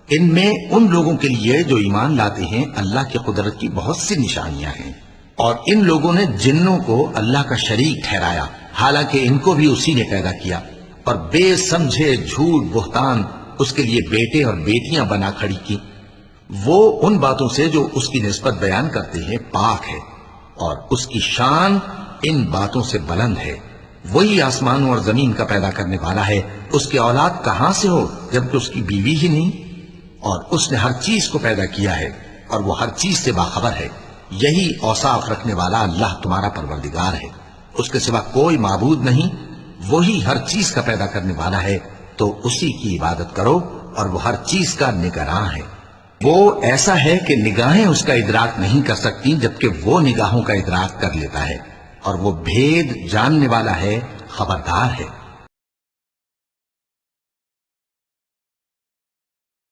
इनमें उन लोगों के लिए जो ईमान लाते हैं अल्लाह की कुदरत की बहुत सी निशानियां हैं, और इन लोगों ने जिन्नों को अल्लाह का शरीक ठहराया, हालांकि इनको भी उसी ने पैदा किया, और बेसमझे झूठ बुहतान उसके लिए बेटे और बेटियां बना खड़ी की। वो उन बातों से जो उसकी निस्बत बयान करते हैं पाक है, और उसकी शान इन बातों से बुलंद है। वही आसमानों और जमीन का पैदा करने वाला है, उसकी औलाद कहां से हो जबकि उसकी बीवी ही नहीं, और उसने हर चीज को पैदा किया है और वो हर चीज से बाखबर है। यही औसाफ रखने वाला अल्लाह तुम्हारा परवरदिगार है, उसके सिवा कोई माबूद नहीं। वही हर चीज का पैदा करने वाला है, तो उसी की इबादत करो, और वो हर चीज का निगरान है। वो ऐसा है कि निगाहें उसका इदराक नहीं कर सकती, जबकि वो निगाहों का इदराक कर लेता है, और वो भेद जानने वाला है, खबरदार है।